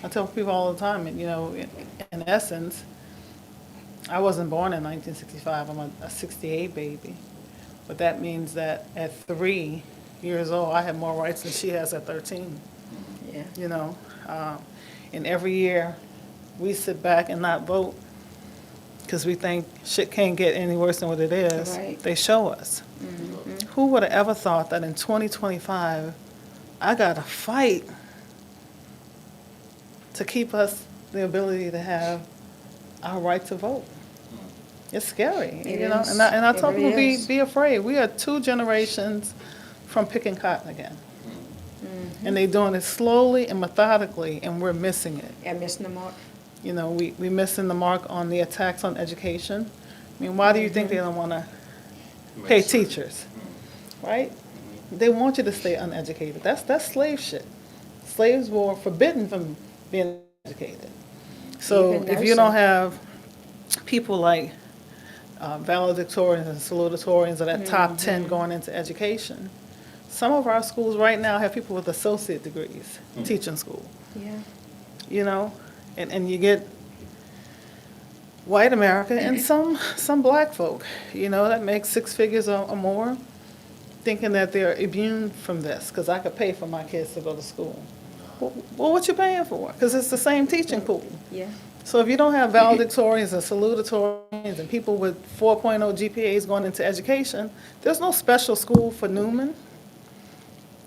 I tell people all the time, and in essence, I wasn't born in 1965. I'm a 68 baby. But that means that at 3 years old, I have more rights than she has at 13. Yeah. You know, um, and every year we sit back and not vote because we think shit can't get any worse than what it is. Right. They show us. Who would have ever thought that in 2025, I got to fight to keep us the ability to have our right to vote? It's scary, It know. is. And I It tell people, really is. be afraid. We are 2 generations from picking cotton again, and they're doing it slowly and methodically, and we're missing it. Yeah, missing the mark. We missing the mark on the attacks on education. I mean, why do you think they don't want to pay teachers, right? They want you to stay uneducated. That's slave shit. Slaves were forbidden from being educated. So Even if you don't nursing. have people like valedictorians and salutatorians of that top 10 going into education, some of our schools right now have people with associate degrees teaching school, Yeah. you know, and you get white America and some black folk, that make 6 figures or more, thinking that they're immune from this because I could pay for my kids to go to school. Well, what you paying for? Because it's the same teaching pool. Yeah. So if you don't have valedictorians and salutatorians and people with 4.0 GPAs going into education, there's no special school for Newman.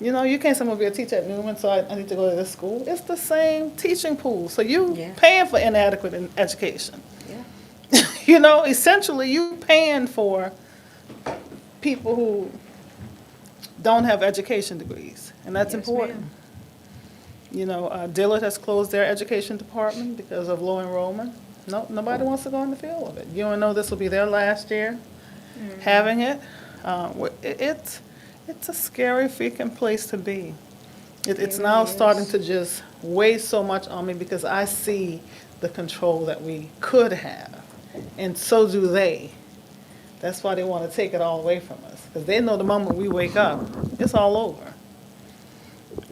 You can't say I'm going to be a teacher at Newman, so I need to go to this school. It's the same teaching pool. So you Yeah. paying for inadequate education. Yeah. Essentially you paying for people who don't have education degrees, and that's Yes, important. ma'am. Dillard has closed their education department because of low enrollment. No, nobody wants to go in the field of it. This will be their last year having it. It's a scary freaking place to be. It's It now really starting is. to just weigh so much on me because I see the control that we could have, and so do they. That's why they want to take it all away from us, because they know the moment we wake up, it's all over.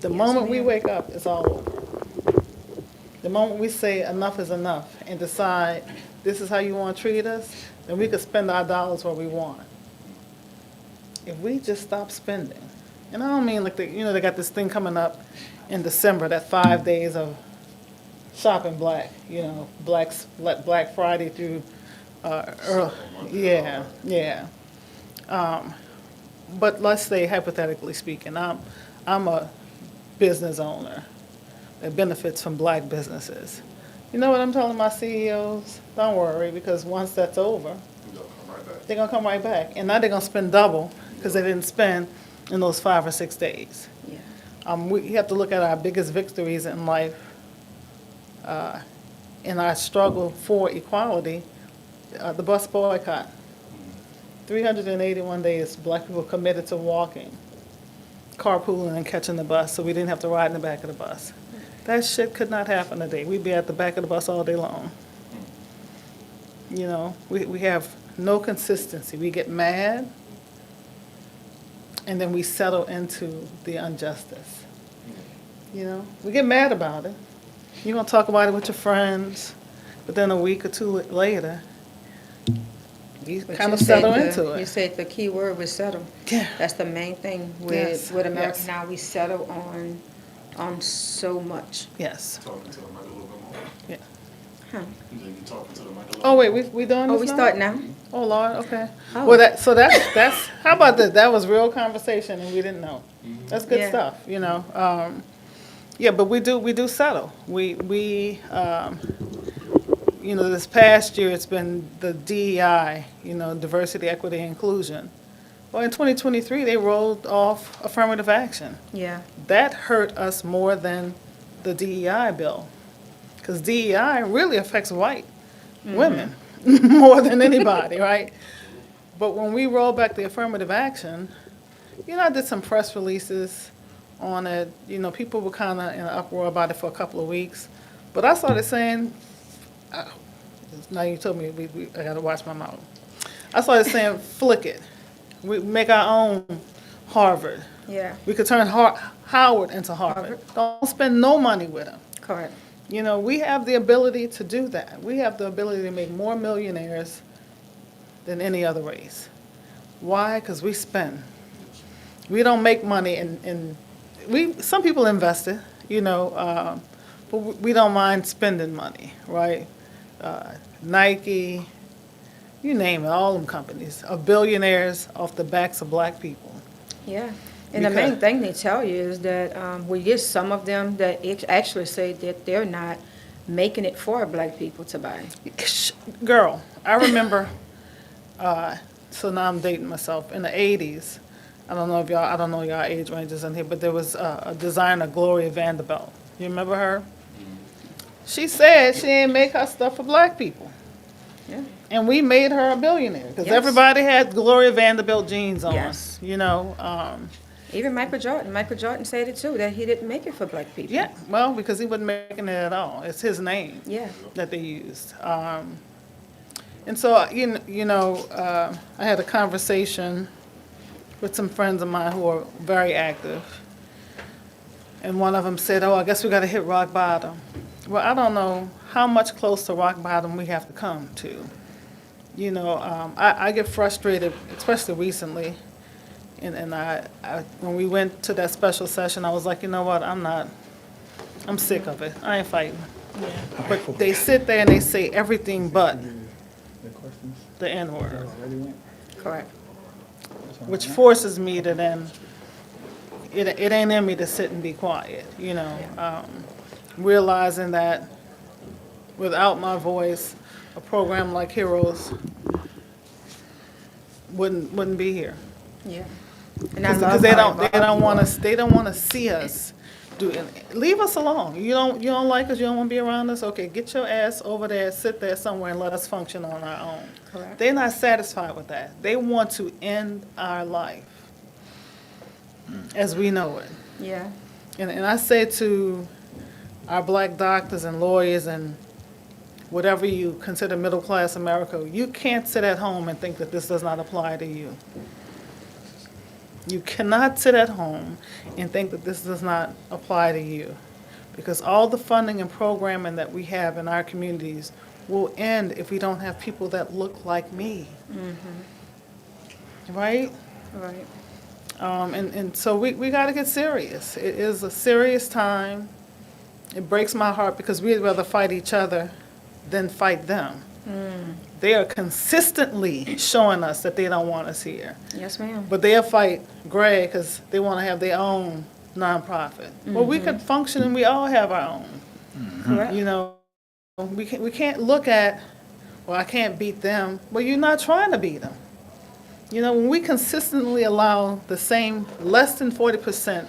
The Yes, moment we ma'am. wake up, it's all over. The moment we say enough is enough and decide this is how you want to treat us, then we could spend our dollars where we want. If we just stop spending, and I don't mean like they got this thing coming up in December, that 5 days of shopping black, Black Friday through, yeah. But let's say hypothetically speaking, I'm a business owner that benefits from black businesses. You know what I'm telling my CEOs? Don't worry, because once that's over, they're gonna come right back. And now they're gonna spend double because they didn't spend in those 5 or 6 days. Yeah. We have to look at our biggest victories in life, in our struggle for equality, the bus boycott. 381 days, black people committed to walking, carpooling and catching the bus, so we didn't have to ride in the back of the bus. That shit could not happen today. We'd be at the back of the bus all day long. We have no consistency. We get mad, and then we settle into the injustice. We get mad about it. You're gonna talk about it with your friends, but then a week or two later, you But kind you of settle said into You it. said the key word was settle. Yeah. That's the main thing Yes, with America yes. now. We settle on so much. Yes. Talking to the mic a little bit more. Yeah. Huh. You think you talking to the mic a little Oh wait, more? we doing Oh, this we now? start now? Oh Lord, okay. Oh. Well, that's how about this? That was real conversation, and we didn't know. That's good Yeah. stuff, Yeah, but we do settle. This past year it's been the DEI, diversity, equity, inclusion. Well, in 2023 they rolled off affirmative action. Yeah. That hurt us more than the DEI bill, because DEI really affects white women more than anybody, right? But when we roll back the affirmative action, I did some press releases on it. People were kind of in an uproar about it for a couple of weeks. But I started saying, now you told me I got to watch my mouth. I started saying, flick it. We make our own Harvard. Yeah. We could turn Howard into Harvard. Don't spend no money with him. Correct. You know, we have the ability to do that. We have the ability to make more millionaires than any other race. Why? Because we spend. We don't make money, and some people invest it, you know, but we don't mind spending money, right? Nike, you name it, all them companies are billionaires off the backs of black people. Yeah. And the main thing they tell you is that we get some of them that actually say that they're not making it for black people to buy. Girl, I remember, so now I'm dating myself, in the 80s, I don't know y'all age ranges in here, but there was a designer, Gloria Vanderbilt. You remember her? She said she didn't make her stuff for black people. Yeah. And we made her a billionaire, because Yes. everybody had Gloria Vanderbilt jeans on, Yes. you know. Even Michael Jordan. Michael Jordan said it too, that he didn't make it for black people. Yeah, well, because he wasn't making it at all. It's his name Yeah. that they used. And so, you know, I had a conversation with some friends of mine who are very active. And one of them said, I guess we got to hit rock bottom. Well, I don't know how much close to rock bottom we have to come to. You know, I get frustrated, especially recently. And I, when we went to that special session, I was like, you know what, I'm sick of it. I ain't fighting. But they sit there and they say everything but the N-word, Correct. which forces me to then, it ain't in me to sit and be quiet, you know. Realizing that without my voice, a program like Heroes wouldn't be here. Yeah. And I love Because they how don't want involved us. They don't want to see us do it. Leave us alone. You don't like us. You don't want to be around us. Okay, get your ass over there, sit there somewhere, and let us function on our own. Correct. They're not satisfied with that. They want to end our life as we know it. you. Yeah. And I say to our black doctors and lawyers and whatever you consider middle class America, you can't sit at home and think that this does not apply to you. You cannot sit at home and think that this does not apply to you, because all the funding and programming that we have in our communities will end if we don't have people that look like me. Right? Right. And so we got to get serious. It is a serious time. It breaks my heart because we'd rather fight each other than fight them. They are consistently showing us that they don't want us here. Yes, ma'am. But they'll fight Greg because they want to have their own nonprofit. Well, we could function and we all have our own. Correct. You know, we can't look at, well, I can't beat them. Well, you're not trying to beat them. You know, when we consistently allow the same less than 40%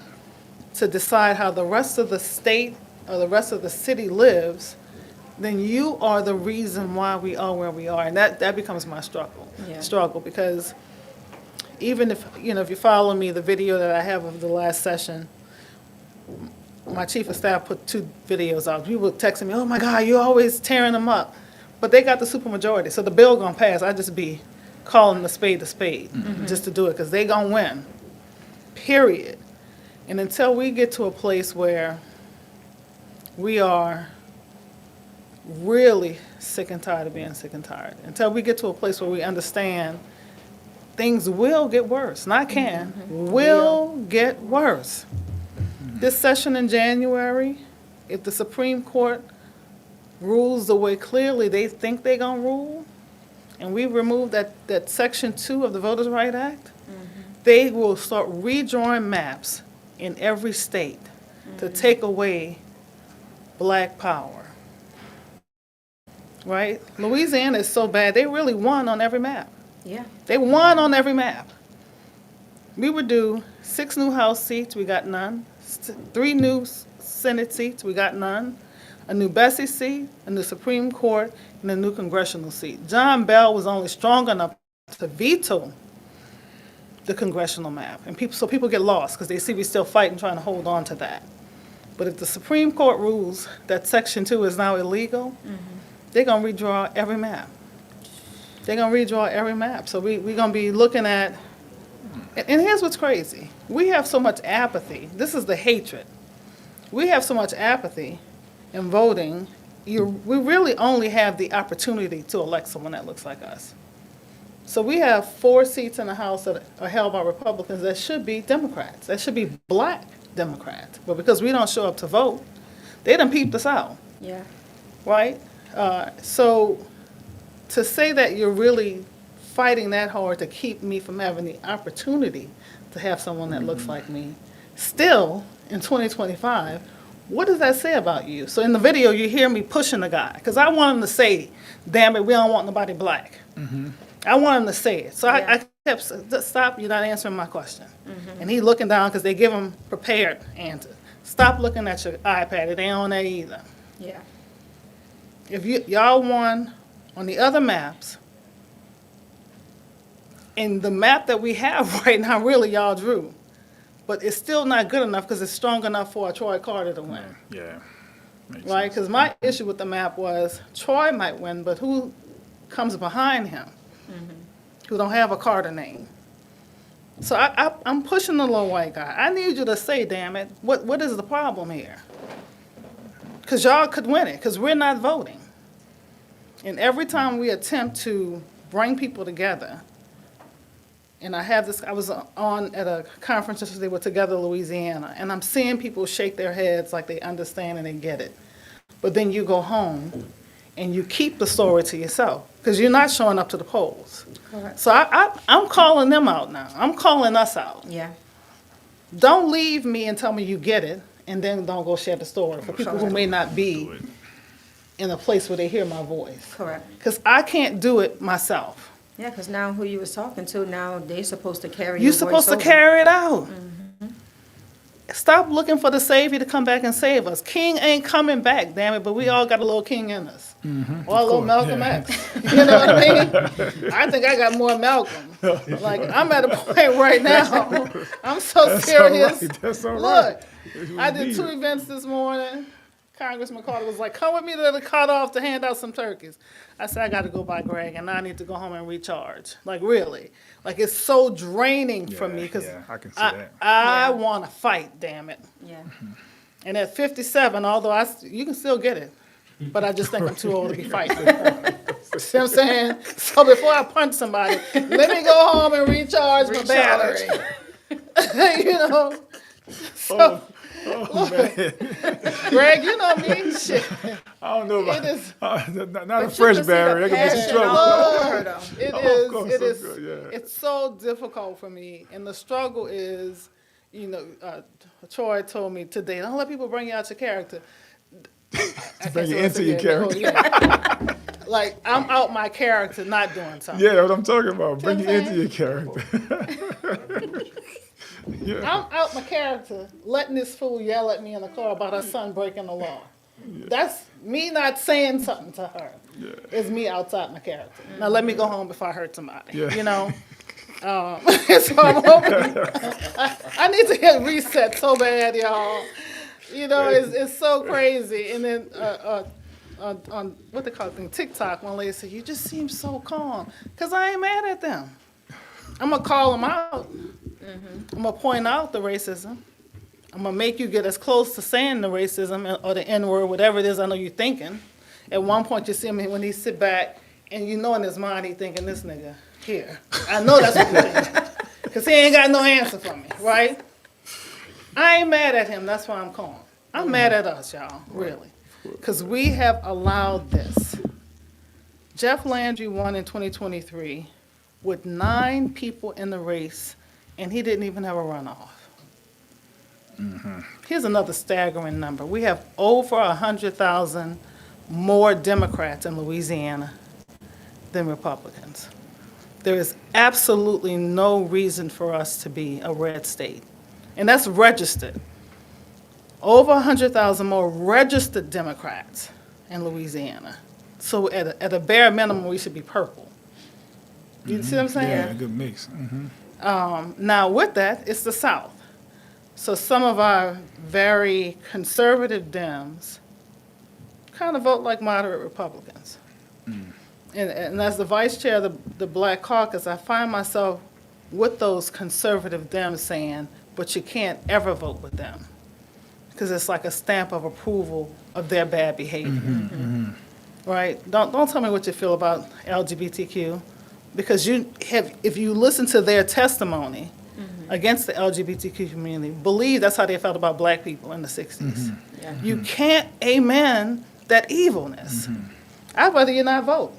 to decide how the rest of the state or the rest of the city lives, then you are the reason why we are where we are. And that becomes my Yeah. struggle, because even if you follow me, the video that I have of the last session, my chief of staff put 2 videos out. People texting me, oh my God, you're always tearing them up. But they got the supermajority, so the bill gonna pass. I just be calling a spade just to do it, because they gonna win, period. And until we get to a place where we are really sick and tired of being sick and tired, until we get to a place where we understand things will get worse, not can, will get worse. This session in January, if the Supreme Court rules the way clearly they think they're gonna rule, and we remove that Section 2 of the Voters' Right Act, they will start redrawing maps in every state to take away black power. Right? Louisiana is so bad, they really won on every map. Yeah. They won on every map. We would do 6 new House seats, we got none. 3 new Senate seats, we got none. A new Bessie seat, a new Supreme Court, and a new congressional seat. John Bell was only strong enough to veto the congressional map. And people get lost because they see we still fighting, trying to hold on to that. But if the Supreme Court rules that Section 2 is now illegal, they're going to redraw every map. They're going to redraw every map. So we're going to be looking at, and here's what's crazy. We have so much apathy. This is the hatred. We have so much apathy and voting, we really only have the opportunity to elect someone that looks like us. So we have 4 seats in the House that are held by Republicans that should be Democrats, that should be black Democrats. But because we don't show up to vote, they done peeped us out, Yeah. right? So to say that you're really fighting that hard to keep me from having the opportunity to have someone that looks like me, still in 2025, what does that say about you? So in the video, you hear me pushing the guy, because I want him to say, damn it, we don't want nobody black. I want him to say it. So Yeah. I kept saying, stop, you're not answering my question. And he looking down, because they give him prepared answers. Stop looking at your iPad, it ain't on there either. Yeah. If y'all won on the other maps, and the map that we have right now, really y'all drew, but it's still not good enough because it's strong enough for a Troy Carter to win, Yeah. Makes right? sense. Because my issue with the map was Troy might win, but who comes behind him, who don't have a Carter name? So I'm pushing the little white guy. I need you to say, damn it, what is the problem here? Because y'all could win it, because we're not voting. And every time we attempt to bring people together, and I was on at a conference yesterday with Together Louisiana, and I'm seeing people shake their heads like they understand and they get it. But then you go home and you keep the story to yourself, because you're not showing up to the polls. Correct. So I'm calling them out now. I'm calling us out. Yeah. Don't leave me and tell me you get it, and then don't go share the story for people who may not be in a place where they hear my voice. Correct. Because I can't do it myself. Yeah, because now who you was talking to, now they're supposed to carry You're your supposed to voice over. carry it out. Stop looking for the Savior to come back and save us. King ain't coming back, damn it, but we all got a little king in us. Or a little Malcolm X. You know what I mean? I think I got more Malcolm. Like, I'm at a point right now, I'm so That's all serious. right. That's all Look, right. I did 2 events this morning. Congressman Carter was like, come with me to the cutoff to hand out some turkeys. I said, I got to go by Greg, and I need to go home and recharge. Like, really. Like, it's so draining for me, because Yeah, I can see that. I Yeah. want to fight, damn it. Yeah. And at 57, although you can still get it, but I just think I'm too old to be fighting. See what I'm saying? So before I punch somebody, let me go home and recharge my battery. You know? So, Oh, man. Greg, you know me. Shit. I don't know about It is- not a But you fresh can see battery. the That could be some passion trouble. all over her, though. It Oh, is. of course, It of is. course, yeah. It's so difficult for me, and the struggle is, you know, Troy told me today, don't let people bring you out your character. I Bring can't you say into your that. character. Yeah. Like, I'm out my character, not doing something. Yeah, that's what I'm talking about. Bring See you what I'm into your character. Yeah. I'm out my character, letting this fool yell at me in the car about her son breaking the law. That's me not saying something to her. It's me outside my character. Now let me go home before I hurt somebody. Yeah. You know. So I'm hoping I need to get reset so bad, y'all. You know, it's so crazy. And then on what they call it, TikTok, one lady said, "You just seem so calm," because I ain't mad at them. I'm gonna call them out. I'm gonna point out the racism. I'm gonna make you get as close to saying the racism or the N-word, whatever it is I know you're thinking. At one point, you see him when he sit back, and you know in his mind he thinking, this nigga here. I know that's what he's thinking, because he ain't got no answer for me, right? I ain't mad at him. That's why I'm calm. I'm mad at us, y'all, really, because we have allowed this. Jeff Landry won in 2023 with 9 people in the race, and he didn't even have a runoff. Here's another staggering number. We have over 100,000 more Democrats in Louisiana than Republicans. There is absolutely no reason for us to be a red state. And that's registered. Over 100,000 more registered Democrats in Louisiana. So at a bare minimum, we should be purple. You see what I'm saying? Yeah, good mix. Now, with that, it's the South. So some of our very conservative Dems kind of vote like moderate Republicans. And as the vice chair of the Black Caucus, I find myself with those conservative Dems saying, but you can't ever vote with them. because it's like a stamp of approval of their bad behavior. Right? Don't tell me what you feel about LGBTQ, because if you listen to their testimony against the LGBTQ community, believe that's how they felt about black people in the 60s. Yeah. You can't amen that evilness. I'd rather you not vote.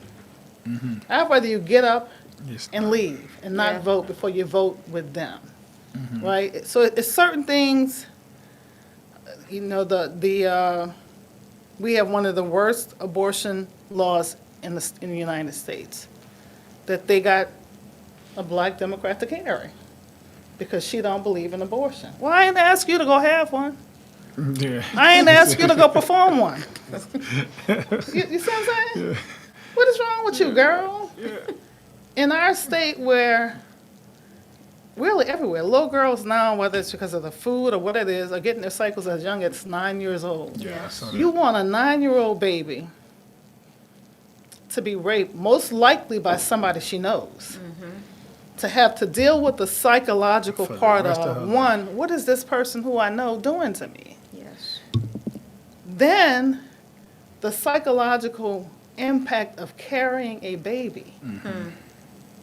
I'd rather you get up Yes. and leave and not Yeah. vote before you vote with them. Right? So it's certain things, you know, we have one of the worst abortion laws in the United States, that they got a black Democrat to carry because she don't believe in abortion. Well, I ain't ask you to go have one. Yeah. I ain't ask you to go perform one. You see what I'm saying? What is wrong with you, girl? In our state where, really everywhere, little girls now, whether it's because of the food or what it is, are getting their cycles as young as 9 years old. Yeah. I saw that. You want a 9-year-old baby to be raped, most likely by somebody she knows. To have to deal with the psychological For the part rest of her of, life. one, what is this person who I know doing to me? Yes. Then the psychological impact of carrying a baby.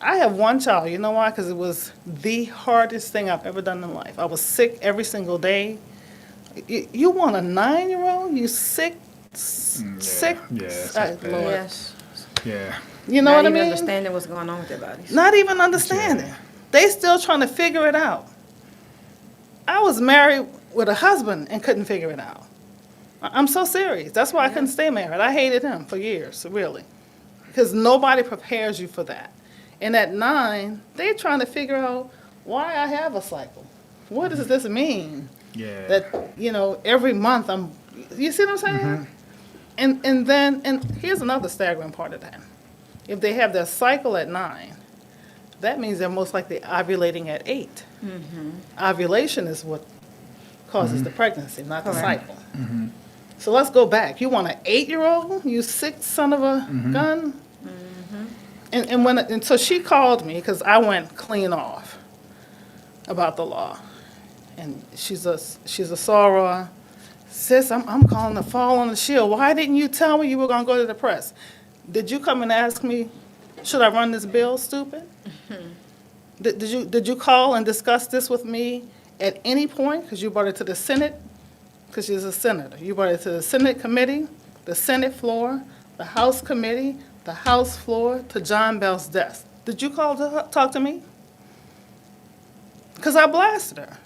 I have one child. You know why? Because it was the hardest thing I've ever done in life. I was sick every single day. You want a 9-year-old? You sick, sick? Yeah, it's Lord. bad. Yes. Yeah. You know Not what I even mean? understanding what's going on with their bodies. Not even understanding. Yeah. They still trying to figure it out. I was married with a husband and couldn't figure it out. I'm so serious. That's why I couldn't stay married. I hated him for years, really. Because nobody prepares you for that. And at 9, they're trying to figure out why I have a cycle. What does this mean? Yeah. That, you know, every month you see what I'm saying? And here's another staggering part of that. If they have their cycle at 9, that means they're most likely ovulating at 8. Ovulation is what causes the pregnancy, not the Correct. cycle. So let's go back. You want an 8-year-old, you sick son of a gun? And so she called me because I went clean off about the law. And she's a soror. Sis, I'm calling to fall on the shield. Why didn't you tell me you were going to go to the press? Did you come and ask me, should I run this bill, stupid? Did you call and discuss this with me at any point? Because you brought it to the Senate, because she's a senator. You brought it to the Senate committee, the Senate floor, the House committee, the House floor, to John Bell's desk. Did you call to talk to me? Because I blasted her.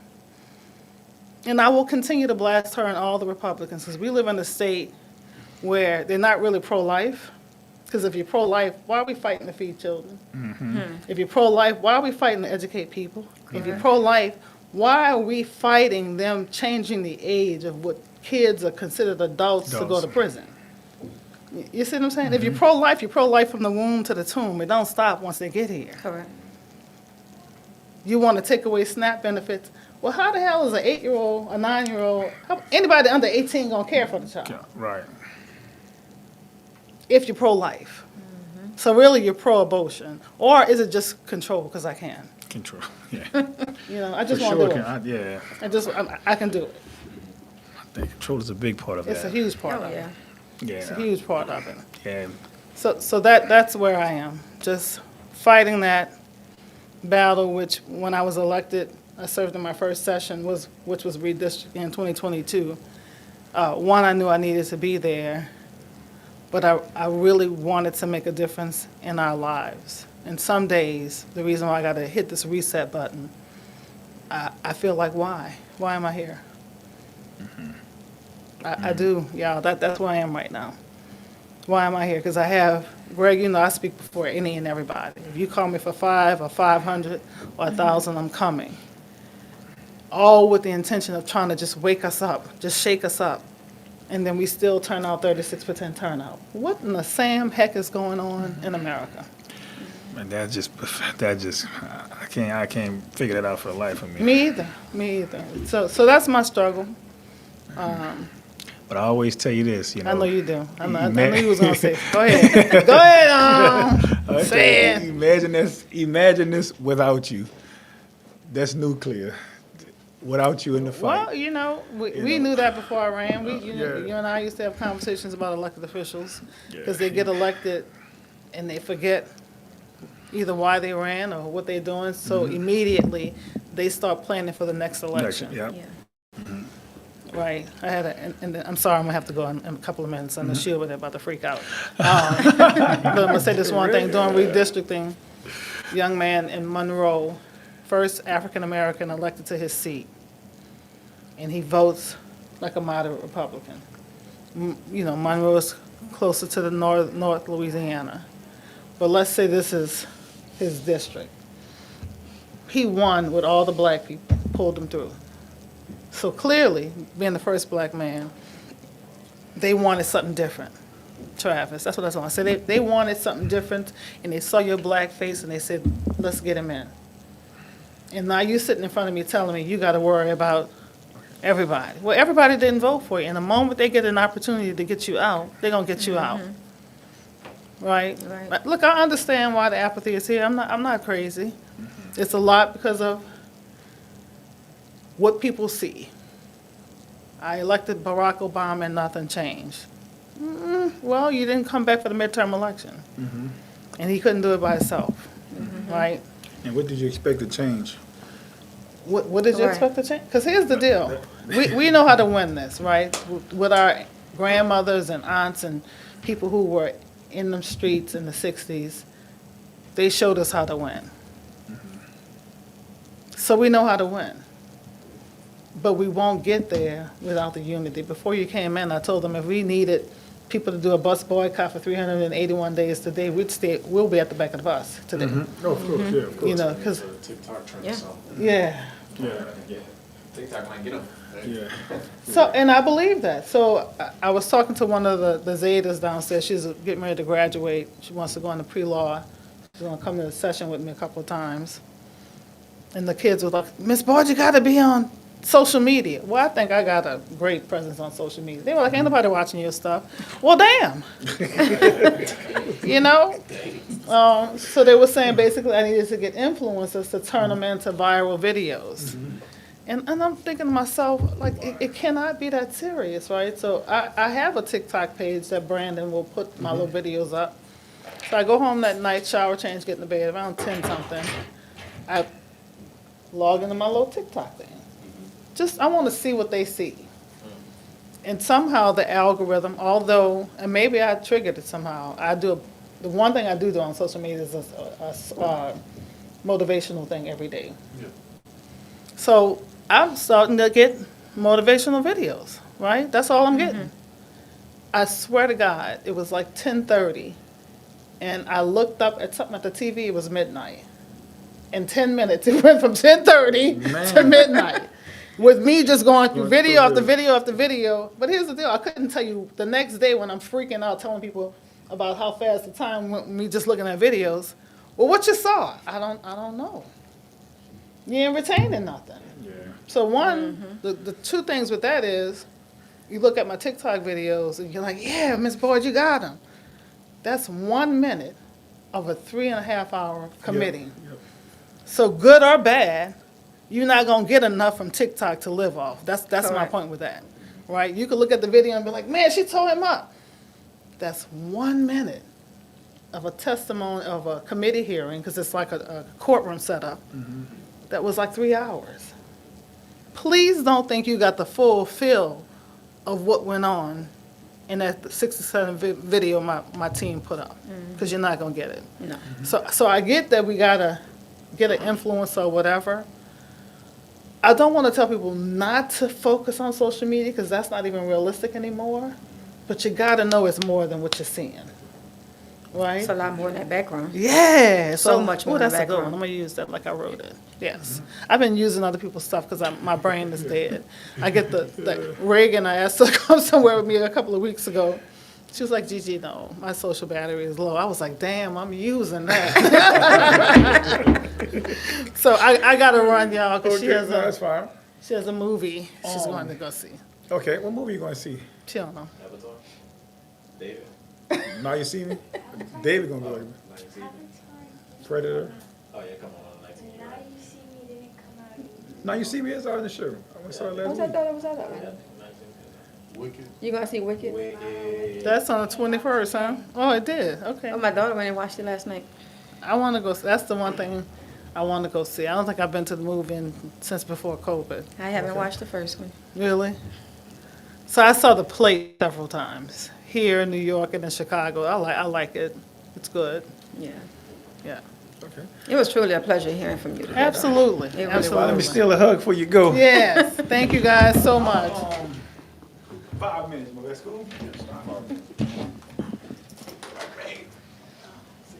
And I will continue to blast her and all the Republicans, because we live in a state where they're not really pro-life. Because if you're pro-life, why are we fighting to feed children? If you're pro-life, why are we fighting to educate people? If you're pro-life, why are we fighting them changing the age of what kids are considered adults to go Adults. to prison? You see what I'm saying? If you're pro-life from the womb to the tomb. It don't stop once they get here. Correct. You want to take away SNAP benefits. Well, how the hell is an 8-year-old, a 9-year-old, anybody under 18 going to care for the child? Yeah, right. If you're pro-life. So really you're pro-abortion. Or is it just control because I can? Control. Yeah. You know, I For just want sure. to do it. Yeah. I can do it. I think control is a big part of It's a that. huge part Oh, of yeah. it. It's a Yeah. huge part of it. Yeah. So that's where I am. Just fighting that battle, which when I was elected, I served in my first session, which was redistricting in 2022. One, I knew I needed to be there, but I really wanted to make a difference in our lives. And some days, the reason why I got to hit this reset button, I feel like, why? Why am I here? I do, y'all. That's where I am right now. Why am I here? Because I have, Greg, you know, I speak before any and everybody. If you call me for 5 or 500 or 1,000, I'm coming. All with the intention of trying to just wake us up, just shake us up. And then we still turn out 36% turnout. What in the Sam heck is going on in America? And that just, I can't figure that out for the life of me. Me either. So that's my struggle. But I always tell you this, you know. I know you do. I know Ima- you was gonna say it. Go ahead. Go ahead. Okay, Say it. Imagine this without you. That's nuclear. without you in the Well, fight. you know, we You know. knew that before I ran. Yeah. You and I used to have conversations about elected officials because Yeah. they get elected and they forget either why they ran or what they're doing. So immediately they start planning for the next election. Yeah. Yeah. Right. I had and I'm sorry, I'm gonna have to go in a couple of minutes. I know she'll be about to freak out. But I'm gonna say this one thing: during redistricting, young man in Monroe, first African American elected to his seat, and he votes like a moderate Republican. You know, Monroe is closer to the North Louisiana, but let's say this is his district. He won with all the black people, pulled them through. So clearly, being the first black man, they wanted something different. Travis, that's what I was going to say. They wanted something different, and they saw your black face, and they said, let's get him in. And now you sitting in front of me telling me you got to worry about everybody. Well, everybody didn't vote for you. And the moment they get an opportunity to get you out, they're going to get you out. Right? Right. But look, I understand why the apathy is here. I'm not crazy. It's a lot because of what people see. I elected Barack Obama and nothing changed. Well, you didn't come back for the midterm election. And he couldn't do it by himself, right? And what did you expect to change? What did you Right. expect to change? Because here's the deal. We know how to win this, right? With our grandmothers and aunts and people who were in the streets in the 60s, they showed us how to win. So we know how to win. But we won't get there without the unity. Before you came in, I told them if we needed people to do a bus boycott for 381 days today, we'll be at the back of the bus today. Oh, of course, yeah, of course. You know, because, The TikTok trend Yeah. or something. yeah. Yeah, Yeah, TikTok might get them. yeah. So, and I believe that. So I was talking to one of the Zetas downstairs. She's getting ready to graduate. She wants to go into pre-law. She's going to come to the session with me a couple of times. And the kids were like, Miss Boyd, you got to be on social media. Well, I think I got a great presence on social media. They were like, ain't nobody watching your stuff. Well, damn. You know? So they were saying basically I needed to get influencers to turn them into viral videos. And I'm thinking to myself, like, it cannot be that serious, right? So I have a TikTok page that Brandon will put my little videos up. So I go home that night, shower, change, get in the bed, around 10 something. I log into my little TikTok thing. Just, I want to see what they see. And somehow the algorithm, although, and maybe I triggered it somehow, the one thing I do on social media is a motivational thing every day. Yeah. So I'm starting to get motivational videos, right? That's all I'm getting. I swear to God, it was like 10:30, and I looked up at something at the TV, it was midnight. In 10 minutes, it went from 10:30 to Man. midnight. With me just going through Going video through after videos. video after video. But here's the deal, I couldn't tell you the next day when I'm freaking out telling people about how fast the time went with me just looking at videos. Well, what you saw? I don't know. You ain't retaining nothing. Yeah. So one, the two things with that is, you look at my TikTok videos and you're like, yeah, Miss Boyd, you got them. That's 1 minute of a 3.5 hour committee. Yep. So good or bad, you're not gonna get enough from TikTok to live off. That's my Correct. point with that, right? You could look at the video and be like, man, she tore him up. That's 1 minute of a testimony of a committee hearing, because it's like a courtroom setup. That was like 3 hours. Please don't think you got the full feel of what went on in that 67 video my team put up, because you're not gonna get it. No. So I get that we gotta get an influencer or whatever. I don't want to tell people not to focus on social media, because that's not even realistic anymore. But you gotta know it's more than what you're seeing, right? It's a lot more in that background. Yeah, So much more in the That's a good one. background. I'm gonna use that like I wrote it. Yes, I've been using other people's stuff because my brain is dead. I get the Reagan. I asked her to come somewhere with me a couple of weeks ago. She was like, Gigi, no, my social battery is low. I was like, damn, I'm using that. So I gotta run, y'all, because Okay, no, that's fine. she has a movie she's going to go see. Okay, what movie you going to see? She don't know. Avatar. David. Now You See Me? David going to go. 19. Predator? Oh yeah, come on, 19. Now You See Me didn't come out. No, you see me, it's all in the show. I went saw it last I week. thought it was out already. Wicked. You gonna see Wicked? Wicked. That's on the 21st, huh? Oh, it did, okay. Oh, my daughter went and watched it last night. I want to go, that's the one thing I want to go see. I don't think I've been to the movie since before COVID. I haven't watched the first one. Really? So I saw the plate several times, here in New York and in Chicago. I like it. It's good, Yeah. yeah. Okay. It was truly a pleasure hearing from you today. Absolutely, really was. Let me absolutely. steal a hug before you go. Yes, thank you guys so much. 5 minutes, Mo. That's cool. See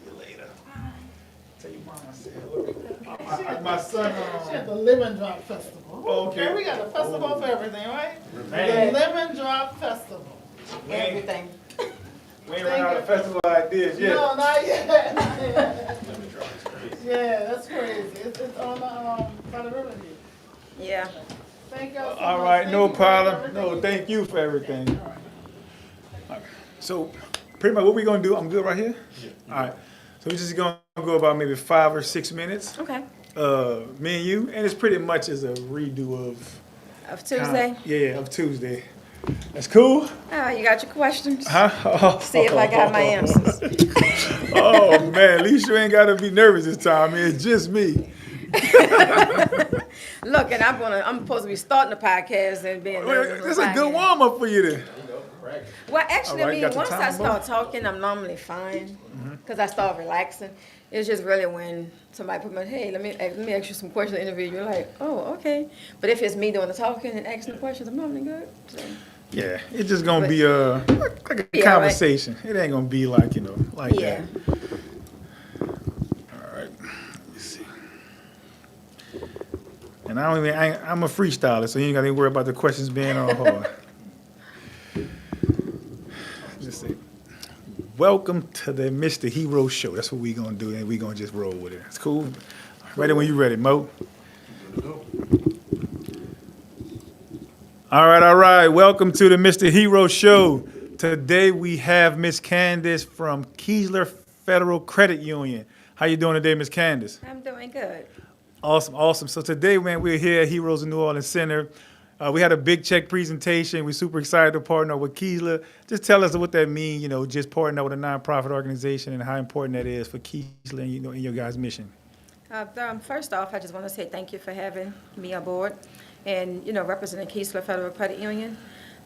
you later. Tell your mom I said hello. My son. At the Lemon Drop Festival. Okay. We got a festival for everything, right? Man. The Lemon Drop Festival. Everything. We ain't run out of festival ideas yet. No, not yet, not yet. Yeah, that's crazy. It's on by the Riverview. Yeah. Thank y'all so All much. right, Thank no you for problem. everything No, you thank you for everything. All right. So, pretty much what we gonna do, I'm good right here? All right. So we're just gonna go about maybe 5 or 6 minutes. Okay. Me and you, and it's pretty much as a redo of Of Tuesday. Yeah, of Tuesday. That's cool? Oh, you got your questions? Huh? See if I got my answers. Oh man, at least you ain't gotta be nervous this time. It's just me. Look, and I'm supposed to be starting the podcast and being nervous. That's a good warm up for you then. Well, actually, All right, I got mean, the once I timer, start talking, I'm normally fine because I start relaxing. It's just really when somebody put me, hey, let me ask you some questions in the interview. You're like, oh, okay. But if it's me doing the talking and asking the questions, I'm normally good. So. Yeah, it's just gonna be like a Yeah, conversation. It ain't gonna be like like Yeah. that. All right, let me see. And I'm a freestyler, so you ain't gotta worry about the questions being all hard. Just say, welcome to the Mr. Hero Show. That's what we gonna do, and we gonna just roll with it. It's cool. Ready when you ready, Mo. All right. Welcome to the Mr. Hero Show. Today we have Miss Candace from Keesler Federal Credit Union. How you doing today, Miss Candace? I'm doing good. Awesome. So today, man, we're here at Heroes of New Orleans Center. We had a big check presentation. We're super excited to partner with Keesler. Just tell us what that means, just partner with a nonprofit organization and how important that is for Keesler and, in your guys' mission. First off, I just want to say thank you for having me aboard and, representing Keesler Federal Credit Union.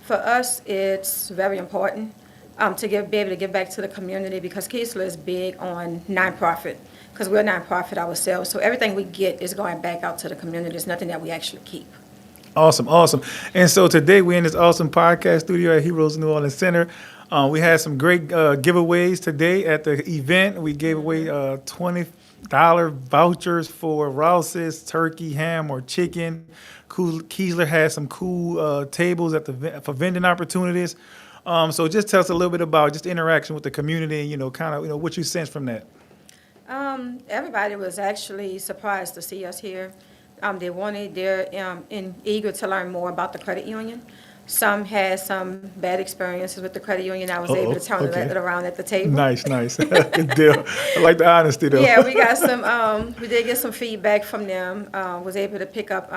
For us, it's very important to be able to give back to the community because Keesler is big on nonprofit because we're a nonprofit ourselves. So everything we get is going back out to the community. It's nothing that we actually keep. Awesome. And so today we're in this awesome podcast studio at Heroes of New Orleans Center. We had some great giveaways today at the event. We gave away $20 vouchers for Rouse's turkey, ham, or chicken. Keesler has some cool tables for vending opportunities. So just tell us a little bit about just interaction with the community and, kind of, what you sense from that. Everybody was actually surprised to see us here. They're eager to learn more about the credit union. Some had some bad experiences with the credit union. I was able to turn okay. it around at the table. Nice. Good deal. I like the honesty, though. Yeah, we got some, we did get some feedback from them, was able to pick up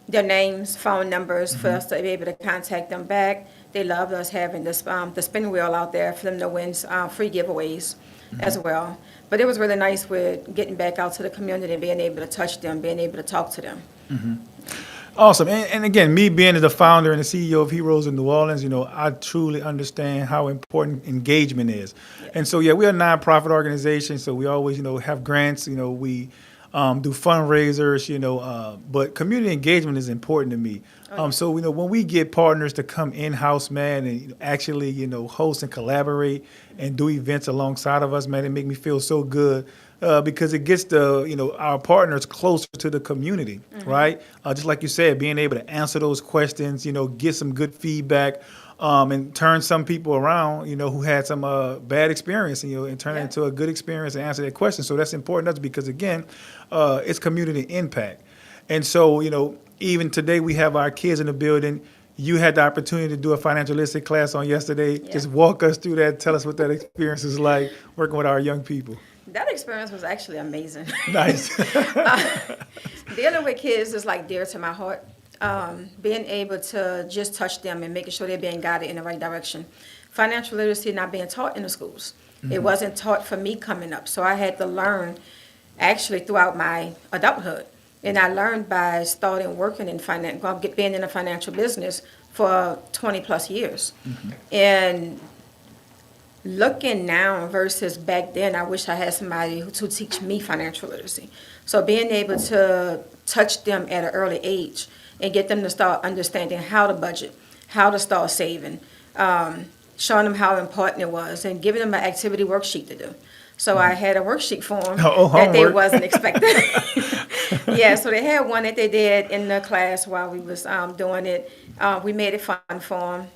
their names, phone numbers for us to be able to contact them back. They loved us having this, the spin wheel out there for them to win free giveaways as well. But it was really nice with getting back out to the community and being able to touch them, being able to talk to them. Awesome. And again, me being the founder and the CEO of Heroes in New Orleans, I truly understand how important engagement is. Yeah. And so, we're a nonprofit organization, so we always, have grants, we do fundraisers, but community engagement is important to me. So, when we get partners to come in-house, man, and actually, host and collaborate and do events alongside of us, man, it make me feel so good. Because it gets our partners closer to the community, right? Just like you said, being able to answer those questions, get some good feedback, and turn some people around, who had some bad experience, and turn it into a good experience and answer that question. So that's important to us because, again, it's community impact. And so, even today we have our kids in the building. You had the opportunity to do a financial literacy class on yesterday. Yeah. Just walk us through that. Tell us what that experience is like working with our young people. That experience was actually amazing. Nice. Dealing with kids is like dear to my heart. Being able to just touch them and making sure they're being guided in the right direction. Financial literacy not being taught in the schools. It wasn't taught for me coming up, so I had to learn actually throughout my adulthood. And I learned by starting working in finance, being in the financial business for 20 plus years. And looking now versus back then, I wish I had somebody to teach me financial literacy. So being able to touch them at an early age and get them to start understanding how to budget, how to start saving, showing them how important it was, and giving them an activity worksheet to do. So I had a worksheet for them that they homework. wasn't expecting. Yeah, so they had one that they did in the class while we was doing it. We made it fun for them.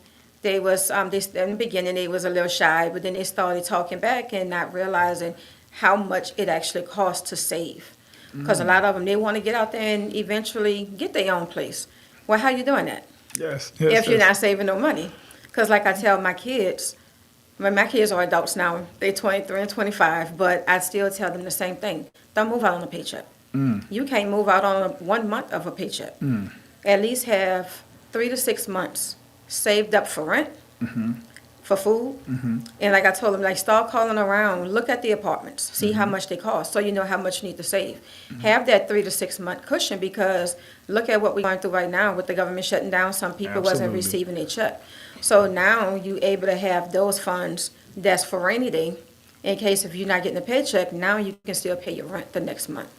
They was in the beginning they was a little shy, but then they started talking back and not realizing how much it actually costs to save. Because a lot of them, they want to get out there and eventually get their own place. Well, how you doing that Yes. if you're not saving no money? Because like I tell my kids, when my kids are adults now, they're 23 and 25, but I still tell them the same thing. Don't move out on a paycheck. You can't move out on 1 month of a paycheck. At least have 3 to 6 months saved up for rent, for food. And like I told them, like start calling around, look at the apartments, see how much they cost, so you know how much you need to save. Have that 3 to 6 month cushion, because look at what we're going through right now with the government shutting down. Some people wasn't Absolutely. receiving their check. So now you able to have those funds that's for rainy day. In case if you're not getting a paycheck, now you can still pay your rent the next month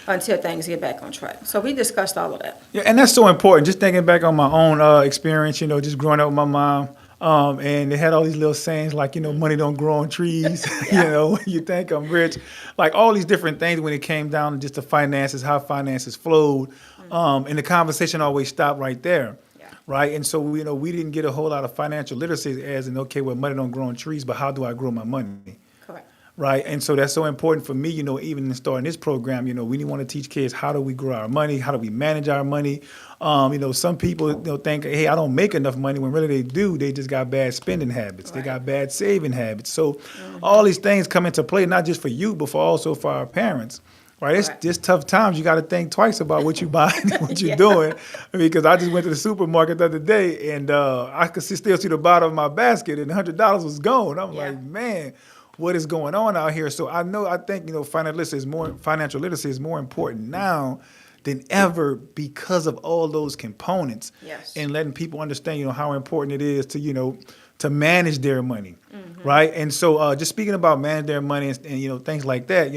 until things get back on track. So we discussed all of that. Yeah, and that's so important. Just thinking back on my own experience, just growing up with my mom, and they had all these little sayings like, money don't grow on trees. You think I'm rich, like all these different things when it came down to just the finances, how finances flowed, and the conversation always stopped right there. Yeah. Right, and so we didn't get a whole lot of financial literacy as in okay, well, money don't grow on trees, but how do I grow my money? Correct. Right, and so that's so important for me, even in starting this program, we want to teach kids how do we grow our money, how do we manage our money. Some people think, hey, I don't make enough money, when really they do. They just got bad spending habits. They Right. got bad saving habits. So all these things come into play, not just for you, but also for our parents. Right, it's Correct. just tough times. You got to think twice about what you buying, what you're Yeah. doing. Because I just went to the supermarket the other day, and I could still see the bottom of my basket, and $100 was gone. I'm Yeah. like, man, what is going on out here? So I think financial literacy is more important now than ever because of all those components. Yes. And letting people understand, how important it is to manage their money, right? And so just speaking about managing their money and things like that,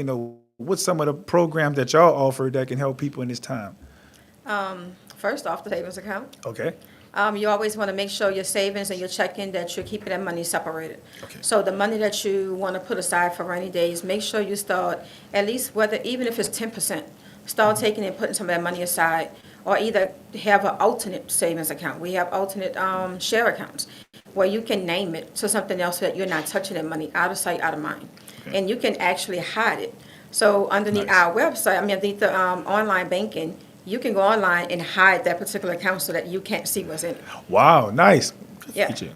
what's some of the programs that y'all offer that can help people in this time? First off, the savings account. Okay. You always want to make sure your savings and your checking, that you're keeping that money separated. Okay. So the money that you want to put aside for rainy days, make sure you start at least even if it's 10%, start taking and putting some of that money aside, or either have an alternate savings account. We have alternate share accounts where you can name it to something else so that you're not touching that money, out of sight, out of mind. Okay. And you can actually hide it. So underneath Nice. our website, underneath the online banking, you can go online and hide that particular account so that you can't see what's in it. Wow, nice. Yeah. Feature.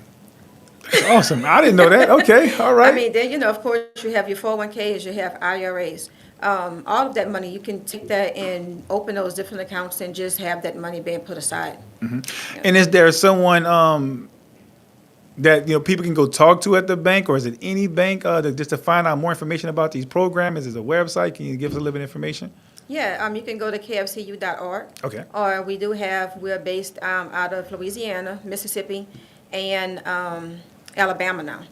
That's awesome. I didn't know that. Okay, all right. I mean, then, of course, you have your 401ks, you have IRAs. All of that money, you can take that and open those different accounts and just have that money being put aside. And is there someone that people can go talk to at the bank, or is it any bank just to find out more information about these programs? Is it a website? Can you give us a little bit of information? Yeah, you can go to kfcu.org. Okay. Or we're based out of Louisiana, Mississippi, and Alabama now.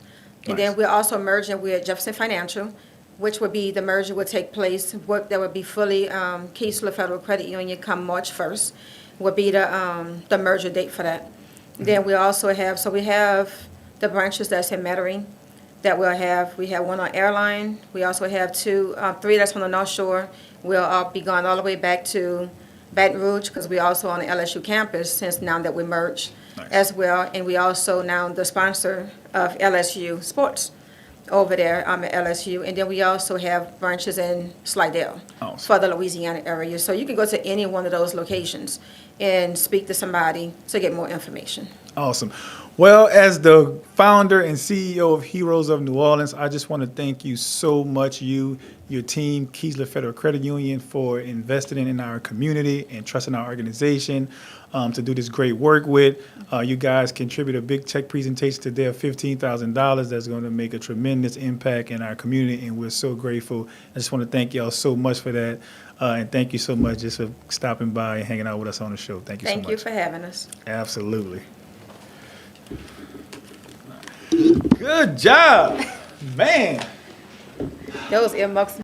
And then Nice. we're also merging with Jefferson Financial, which would be, the merger would take place, that would be fully Keesler Federal Credit Union come March 1st, would be the merger date for that. Then we also have the branches that's in Metairie that we'll have. We have one on Airline. We also have three that's on the North Shore. We'll be going all the way back to Baton Rouge, because we're also on the LSU campus since now that we merged Nice. as well. And we also now the sponsor of LSU Sports over there at LSU. And then we also have branches in Slidell Awesome. for the Louisiana area. So you can go to any one of those locations and speak to somebody to get more information. Awesome. Well, as the founder and CEO of Heroes of New Orleans, I just want to thank you so much, your team, Keesler Federal Credit Union, for investing in our community and trusting our organization to do this great work with. You guys contribute a big check presentation today of $15,000 that's going to make a tremendous impact in our community, and we're so grateful. I just want to thank y'all so much for that, and thank you so much just for stopping by and hanging out with us on the show. Thank you so much. Thank you for having us. Absolutely. Good job, man. Those earmuffs